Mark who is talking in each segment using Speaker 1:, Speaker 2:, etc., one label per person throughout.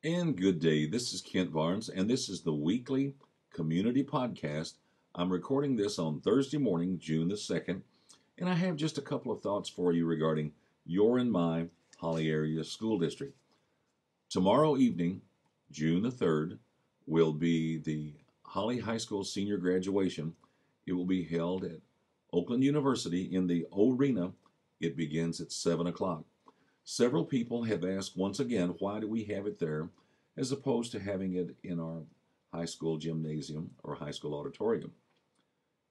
Speaker 1: And good day. This is Kent Barnes, and this is the weekly community podcast. I'm recording this on Thursday morning, June the 2nd, and I have just a couple of thoughts for you regarding your and my Holly Area School District. Tomorrow evening, June the 3rd, will be the Holly High School senior graduation. It will be held at Oakland University in the Arena. It begins at 7 o'clock. Several people have asked once again, why do we have it there as opposed to having it in our high school gymnasium or high school auditorium?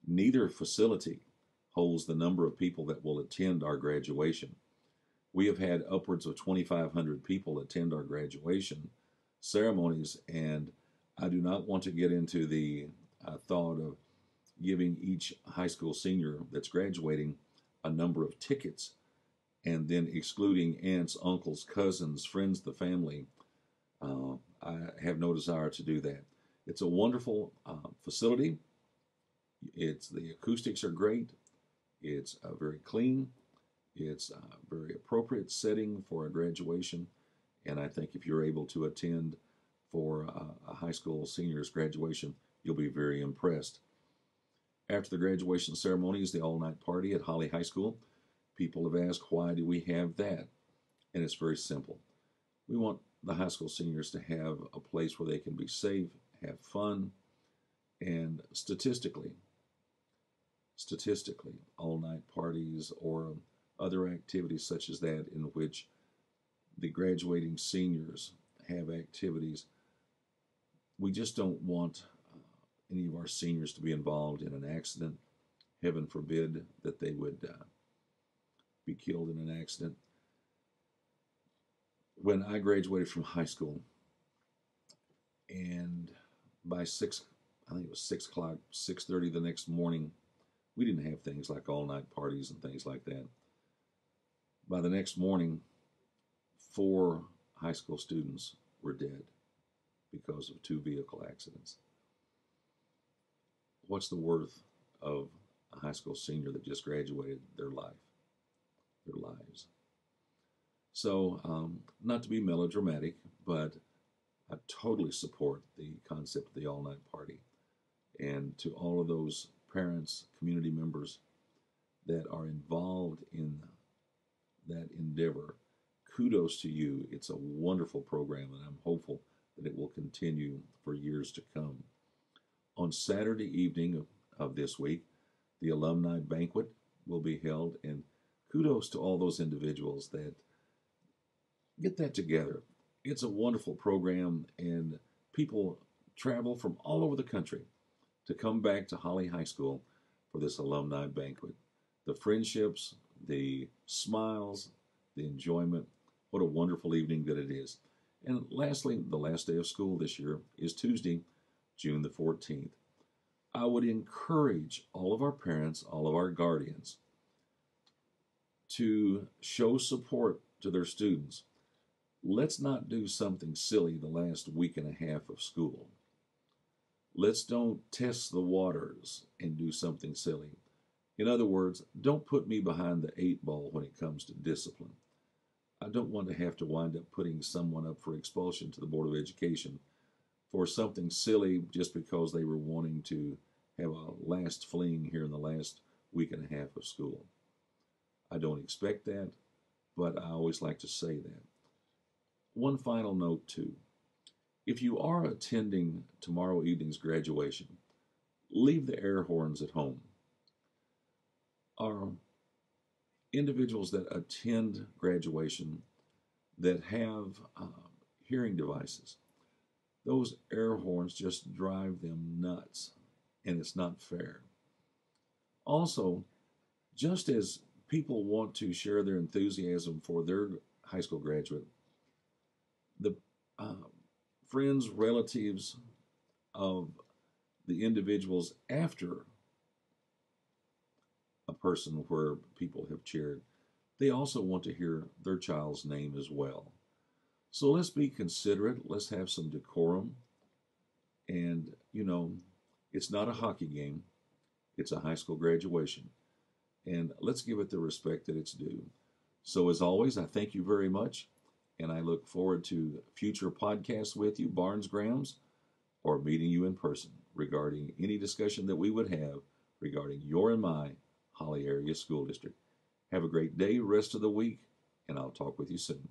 Speaker 1: Neither facility holds the number of people that will attend our graduation. We have had upwards of 2,500 people attend our graduation ceremonies, and I do not want to get into the thought of giving each high school senior that's graduating a number of tickets and then excluding aunts, uncles, cousins, friends of the family. I have no desire to do that. It's a wonderful facility. The acoustics are great. It's very clean. It's a very appropriate setting for a graduation. And I think if you're able to attend for a high school senior's graduation, you'll be very impressed. After the graduation ceremony is the all-night party at Holly High School. People have asked, why do we have that? And it's very simple. We want the high school seniors to have a place where they can be safe, have fun, and statistically, all-night parties or other activities such as that in which the graduating seniors have activities. We just don't want any of our seniors to be involved in an accident. Heaven forbid that they would be killed in an accident. When I graduated from high school, and by I think it was 6 o'clock, 6:30 the next morning, we didn't have things like all-night parties and things like that. By the next morning, 4 high school students were dead because of 2 vehicle accidents. What's the worth of a high school senior that just graduated their lives? So, not to be melodramatic, but I totally support the concept of the all-night party. And to all of those parents, community members that are involved in that endeavor, kudos to you. It's a wonderful program, and I'm hopeful that it will continue for years to come. On Saturday evening of this week, the alumni banquet will be held, and kudos to all those individuals that get that together. It's a wonderful program, and people travel from all over the country to come back to Holly High School for this alumni banquet. The friendships, the smiles, the enjoyment, what a wonderful evening that it is. And lastly, the last day of school this year is Tuesday, June the 14th. I would encourage all of our parents, all of our guardians, to show support to their students. Let's not do something silly the last week and a half of school. Let's don't test the waters and do something silly. In other words, don't put me behind the 8 ball when it comes to discipline. I don't want to have to wind up putting someone up for expulsion to the Board of Education for something silly just because they were wanting to have a last fling here in the last week and a half of school. I don't expect that, but I always like to say that. One final note, too. If you are attending tomorrow evening's graduation, leave the air horns at home. Our individuals that attend graduation that have hearing devices, those air horns just drive them nuts, and it's not fair. Also, just as people want to share their enthusiasm for their high school graduate, the friends, relatives of the individuals after a person where people have cheered, they also want to hear their child's name as well. So let's be considerate. Let's have some decorum. And, it's not a hockey game. It's a high school graduation. And let's give it the respect that it's due. So as always, I thank you very much. and I look forward to future podcasts with you, Barnes Grams, or meeting you in person regarding any discussion that we would have regarding your and my Holly Area School District. Have a great day, rest of the week, and I'll talk with you soon.